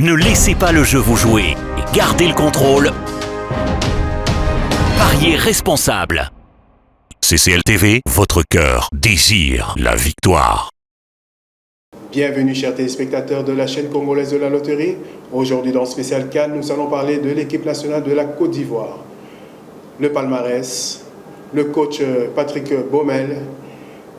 Ne laissez pas le jeu vous jouer. Gardez le contrôle. Pariez responsable. CCL TV, votre cœur désire la victoire. Bienvenue chers téléspectateurs de la chaîne congolaise de la loterie. Aujourd'hui dans Spécial Cannes, nous allons parler de l'équipe nationale de la Côte d'Ivoire. Le palmarès, le coach Patrick Baumel,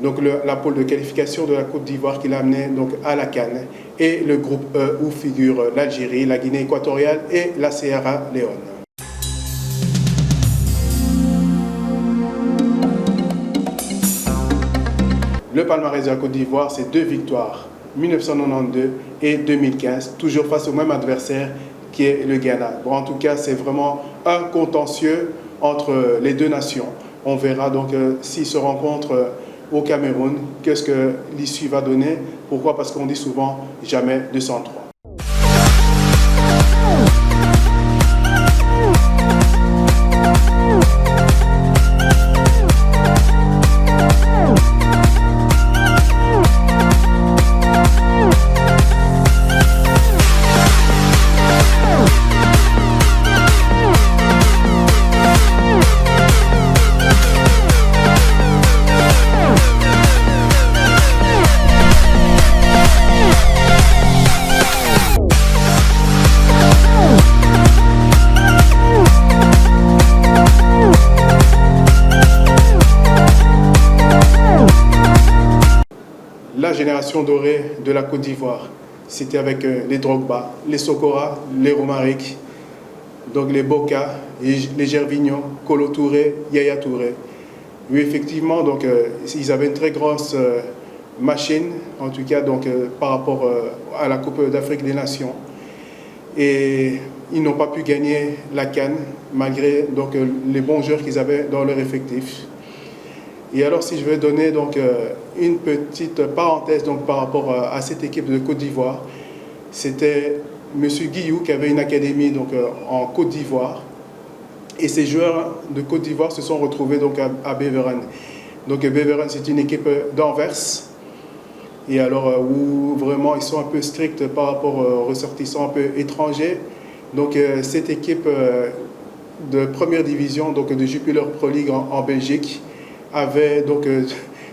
donc la pôle de qualification de la Côte d'Ivoire qui l'a amené donc à la Cannes, et le groupe E où figurent l'Algérie, la Guinée équatoriale et la Sierra Leone. Le palmarès de la Côte d'Ivoire, c'est 2 victoires, 1992 et 2015, toujours face au même adversaire qui est le Ghana. Bon, en tout cas, c'est vraiment un contentieux entre les deux nations. On verra donc s'ils se rencontrent au Cameroun, qu'est-ce que l'issue va donner. Pourquoi? Parce qu'on dit souvent jamais 203. La génération dorée de la Côte d'Ivoire, c'était avec les Drogba, les Sokora, les Romaric, donc les Boka, les Gervinho, Kolo Touré, Yaya Touré. Oui, effectivement, donc, ils avaient une très grosse machine, en tout cas donc, par rapport à la Coupe d'Afrique des Nations. Et ils n'ont pas pu gagner la CAN, malgré donc, les bons joueurs qu'ils avaient dans leur effectif. Et alors, si je veux donner donc, une petite parenthèse donc, par rapport à cette équipe de Côte d'Ivoire, c'était M. Guillou qui avait une académie donc, en Côte d'Ivoire. Et ces joueurs de Côte d'Ivoire se sont retrouvés donc, à Beveren. Donc Beveren, c'est une équipe d'Anvers. Et alors, où vraiment ils sont un peu stricts par rapport aux ressortissants un peu étrangers. Donc cette équipe de première division donc, de Jupiler Pro League en Belgique, avait donc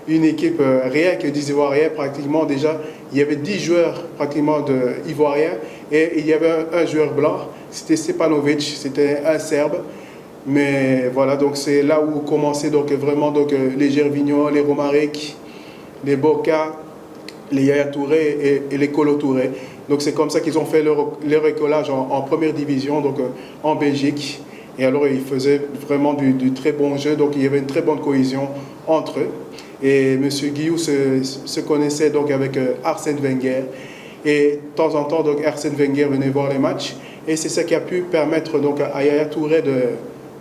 une équipe rien que des Ivoiriens pratiquement déjà. Il y avait 10 joueurs pratiquement ivoiriens et il y avait un joueur blanc, c'était Stepanovic, c'était un Serbe. Mais voilà, donc c'est là où commençaient donc vraiment donc, les Gervinho, les Romaric, les Boka, les Yaya Touré et les Kolo Touré. Donc c'est comme ça qu'ils ont fait leur écolage en première division, donc en Belgique. Et alors, ils faisaient vraiment du très bon jeu, donc il y avait une très bonne cohésion entre eux. Et M. Guillou se connaissait donc avec Arsène Wenger. Et de temps en temps, donc, Arsène Wenger venait voir les matchs. Et c'est ça qui a pu permettre donc, à Yaya Touré de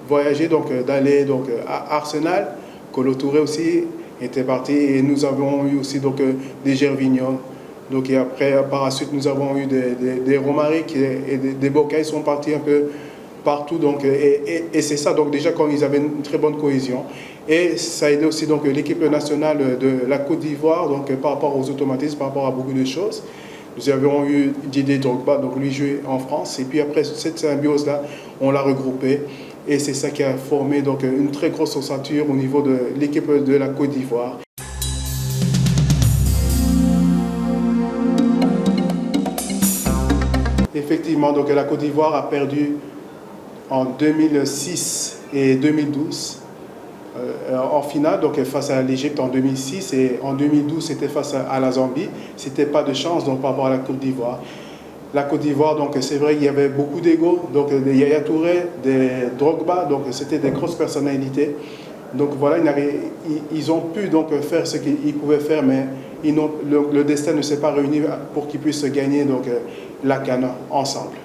voyager, donc d'aller donc, à Arsenal. Kolo Touré aussi était parti. Et nous avons eu aussi donc, des Gervinho. Donc, et après, par la suite, nous avons eu des Romaric et des Boka. Ils sont partis un peu partout, donc, et c'est ça, donc déjà quand ils avaient une très bonne cohésion. Et ça a aidé aussi donc l'équipe nationale de la Côte d'Ivoire, donc par rapport aux automatismes, par rapport à beaucoup de choses. Nous avons eu Didier Drogba, donc lui jouait en France, et puis après cette symbiose-là, on l'a regroupé, et c'est ça qui a formé donc une très grosse ossature au niveau de l'équipe de la Côte d'Ivoire. Effectivement, donc la Côte d'Ivoire a perdu en 2006 et 2012 en finale, donc face à l'Égypte en 2006, et en 2012 c'était face à la Zambie. C'était pas de chance donc par rapport à la Côte d'Ivoire. La Côte d'Ivoire, donc c'est vrai qu'il y avait beaucoup d'ego, donc des Yaya Touré, des Drogba, donc c'était des grosses personnalités. Donc voilà, ils ont pu donc faire ce qu'ils pouvaient faire, mais le destin ne s'est pas réuni pour qu'ils puissent gagner donc la CAN ensemble.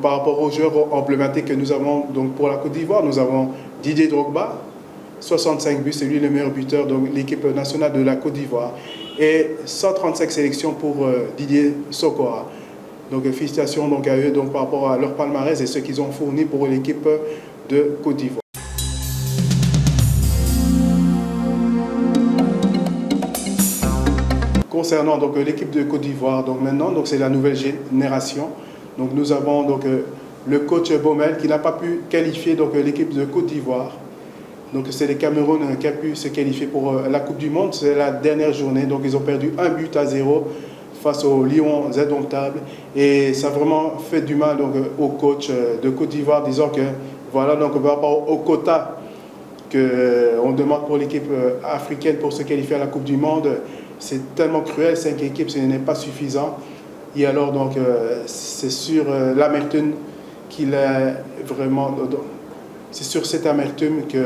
Par rapport aux joueurs emblématiques que nous avons donc pour la Côte d'Ivoire, nous avons Didier Drogba, 65 buts, c'est lui le meilleur buteur de l'équipe nationale de la Côte d'Ivoire. Et 135 sélections pour Didier Sokora. Donc félicitations donc, à eux donc, par rapport à leur palmarès et ce qu'ils ont fourni pour l'équipe de Côte d'Ivoire. Concernant donc l'équipe de Côte d'Ivoire, donc maintenant donc c'est la nouvelle génération. Donc nous avons donc le coach Baumel qui n'a pas pu qualifier donc l'équipe de Côte d'Ivoire. Donc c'est le Cameroun qui a pu se qualifier pour la Coupe du Monde. C'est la dernière journée, donc ils ont perdu 1-0 face aux Lions indomptables. Et ça a vraiment fait du mal donc, au coach de Côte d'Ivoire, disant que voilà, donc par rapport au quota qu'on demande pour l'équipe africaine pour se qualifier à la Coupe du Monde, c'est tellement cruel, 5 équipes, ce n'est pas suffisant. Et alors donc c'est sur l'amertume qu'il a vraiment... C'est sur cette amertume que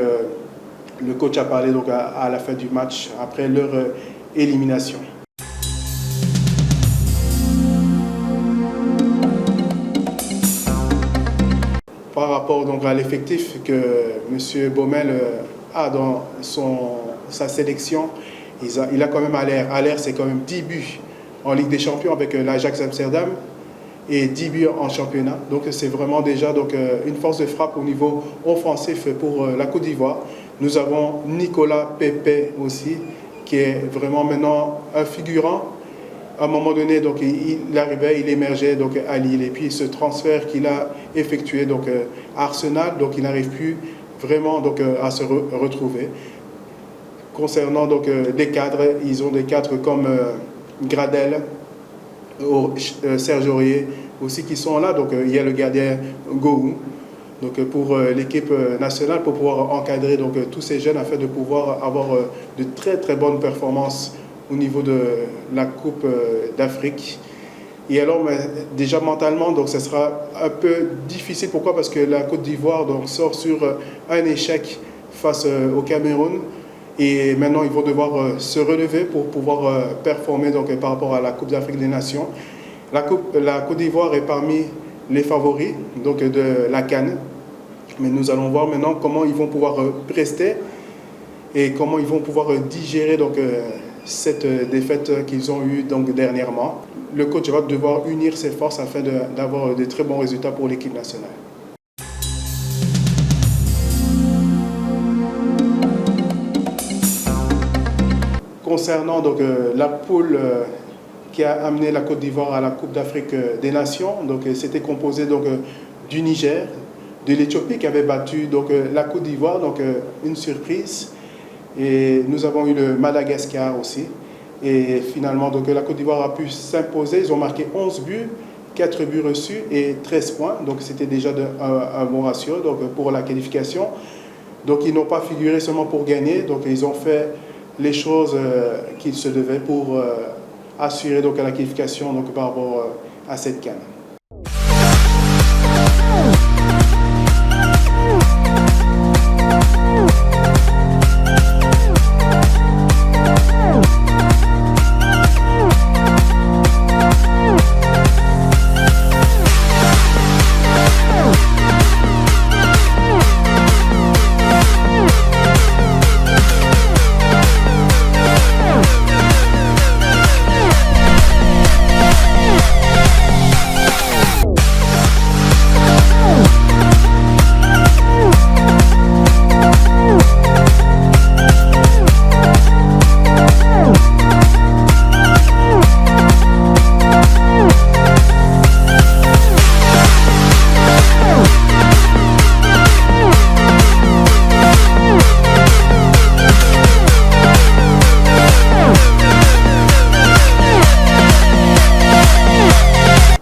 le coach a parlé donc à la fin du match, après leur élimination. Par rapport donc à l'effectif que M. Baumel a dans sa sélection, il a quand même Haller, c'est quand même 10 buts en Ligue des Champions avec l'Ajax Amsterdam et 10 buts en championnat. Donc c'est vraiment déjà donc, une force de frappe au niveau offensif pour la Côte d'Ivoire. Nous avons Nicolas Pepe aussi, qui est vraiment maintenant un figurant. À un moment donné, donc, il arrivait, il émergeait donc, à Lille. Et puis ce transfert qu'il a effectué donc, à Arsenal, donc, il n'arrive plus vraiment donc, à se retrouver. Concernant donc, les cadres, ils ont des cadres comme Gradel, Serge Aurier aussi qui sont là. Donc, il y a le gardien Gouou donc, pour l'équipe nationale, pour pouvoir encadrer donc, tous ces jeunes afin de pouvoir avoir de très très bonnes performances au niveau de la Coupe d'Afrique. Et alors, déjà mentalement, donc, ça sera un peu difficile. Pourquoi? Parce que la Côte d'Ivoire donc, sort sur un échec face au Cameroun. Et maintenant, ils vont devoir se relever pour pouvoir performer donc, par rapport à la Coupe d'Afrique des Nations. La Côte d'Ivoire est parmi les favoris donc, de la CAN. Mais nous allons voir maintenant comment ils vont pouvoir prester et comment ils vont pouvoir digérer donc, cette défaite qu'ils ont eue donc, dernièrement. Le coach va devoir unir ses forces afin d'avoir de très bons résultats pour l'équipe nationale. Concernant donc, la poule qui a amené la Côte d'Ivoire à la Coupe d'Afrique des Nations, donc c'était composé donc, du Niger, de l'Éthiopie qui avait battu donc, la Côte d'Ivoire, donc une surprise. Et nous avons eu le Madagascar aussi. Et finalement, donc, la Côte d'Ivoire a pu s'imposer. Ils ont marqué 11 buts, 4 buts reçus et 13 points. Donc c'était déjà un bon ratio donc, pour la qualification. Donc ils n'ont pas figuré seulement pour gagner. Donc ils ont fait les choses qu'ils se devaient pour assurer donc, la qualification donc, par rapport à cette CAN.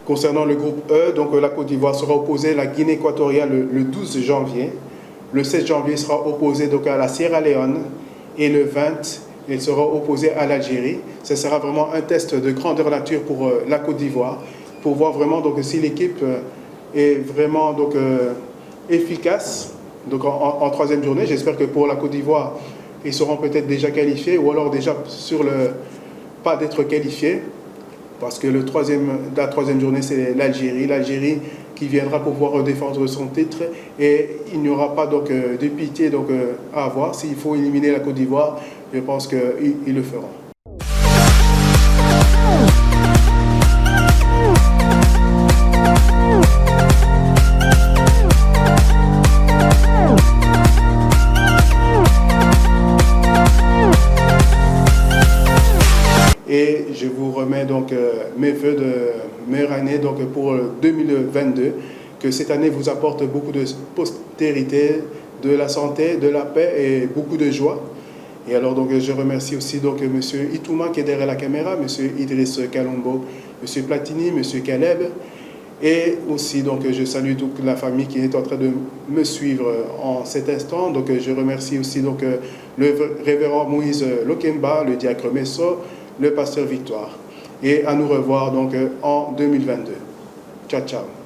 Concernant le groupe E, donc la Côte d'Ivoire sera opposée à la Guinée équatoriale le 12 janvier. Le 16 janvier sera opposé donc à la Sierra Leone et le 20, il sera opposé à l'Algérie. Ce sera vraiment un test de grandeur nature pour la Côte d'Ivoire, pour voir vraiment donc, si l'équipe est vraiment donc, efficace donc, en troisième journée. J'espère que pour la Côte d'Ivoire, ils seront peut-être déjà qualifiés ou alors déjà sur le pas d'être qualifiés. Parce que la troisième journée, c'est l'Algérie. L'Algérie qui viendra pouvoir défendre son titre. Et il n'y aura pas donc, de pitié donc, à avoir. S'il faut éliminer la Côte d'Ivoire, je pense qu'ils le feront. Et je mes voeux de meilleure année donc, pour 2022. Que cette année vous apporte beaucoup de postérité, de la santé, de la paix et beaucoup de joie. Et alors donc je remercie aussi donc M. Itouma qui est derrière la caméra, M. Idriss Kalombo, M. Platini, M. Caleb. Et aussi donc je salue toute la famille qui est en train de me suivre en cet instant. Donc je remercie aussi donc le révérend Moïse Lokemba, le diacre Messo, le pasteur Victoire. Et à nous revoir donc en 2022. Ciao, ciao.